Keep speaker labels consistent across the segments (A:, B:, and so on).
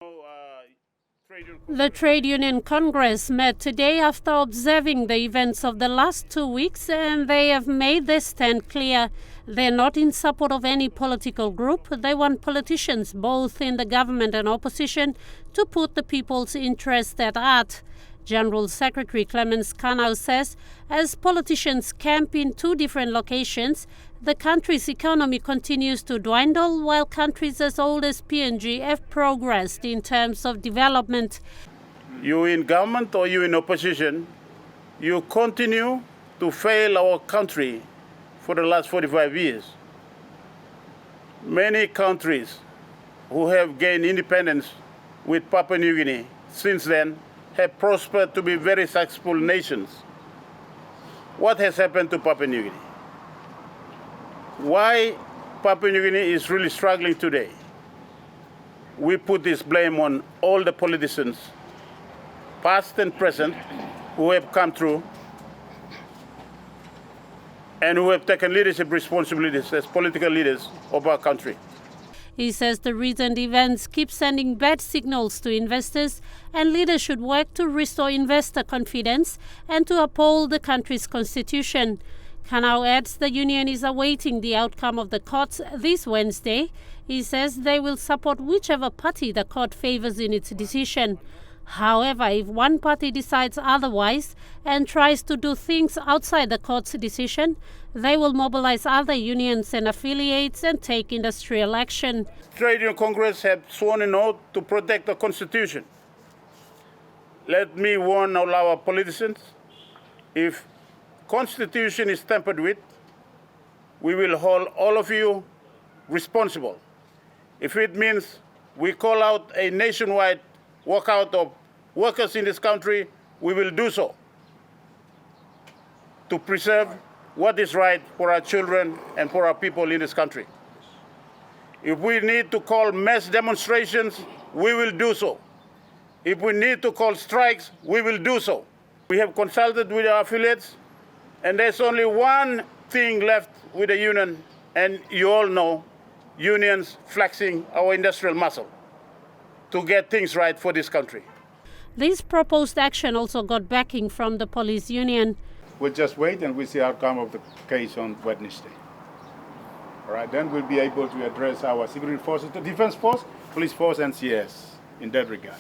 A: The Trade Union Congress met today after observing the events of the last 2 weeks, and they have made their stand clear. They're not in support of any political group. They want politicians, both in the government and opposition, to put the people's interest at heart. General Secretary Clemens Kanau says, as politicians camp in two different locations, the country's economy continues to dwindle while countries as old as PNG have progressed in terms of development.
B: You in government or you in opposition, you continue to fail our country for the last 45 years. Many countries who have gained independence with Papua New Guinea since then have prospered to be very successful nations. What has happened to Papua New Guinea? Why Papua New Guinea is really struggling today? We put this blame on all the politicians, past and present, who have come through and who have taken leadership responsibilities as political leaders of our country.
A: He says the recent events keep sending bad signals to investors, and leaders should work to restore investor confidence and to uphold the country's constitution. Kanau adds the union is awaiting the outcome of the courts this Wednesday. He says they will support whichever party the court favors in its decision. However, if one party decides otherwise and tries to do things outside the court's decision, they will mobilize other unions and affiliates and take industrial action.
B: Trade Union Congress have sworn an oath to protect the Constitution. Let me warn all our politicians, if Constitution is tampered with, we will hold all of you responsible. If it means we call out a nationwide walkout of workers in this country, we will do so to preserve what is right for our children and for our people in this country. If we need to call mass demonstrations, we will do so. If we need to call strikes, we will do so. We have consulted with our affiliates, and there's only one thing left with the union, and you all know, unions flexing our industrial muscle to get things right for this country.
A: This proposed action also got backing from the police union.
C: We'll just wait and we'll see the outcome of the case on Wednesday. All right, then we'll be able to address our security forces, the defense force, police force, and CS in that regard.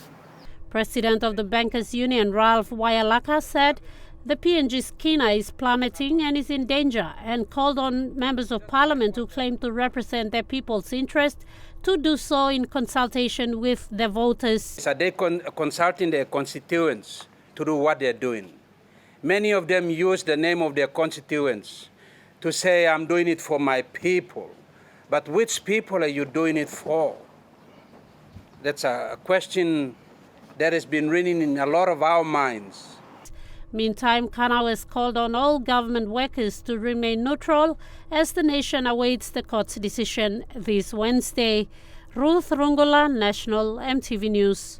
A: President of the Bankers Union, Ralph Waialaka, said the PNG's kina is plummeting and is in danger, and called on members of parliament who claim to represent their people's interest to do so in consultation with their voters.
D: Are they consulting their constituents to do what they're doing? Many of them use the name of their constituents to say, I'm doing it for my people. But which people are you doing it for? That's a question that has been ringing in a lot of our minds.
A: Meantime, Kanau has called on all government workers to remain neutral as the nation awaits the court's decision this Wednesday. Ruth Rungula, National EMTV News.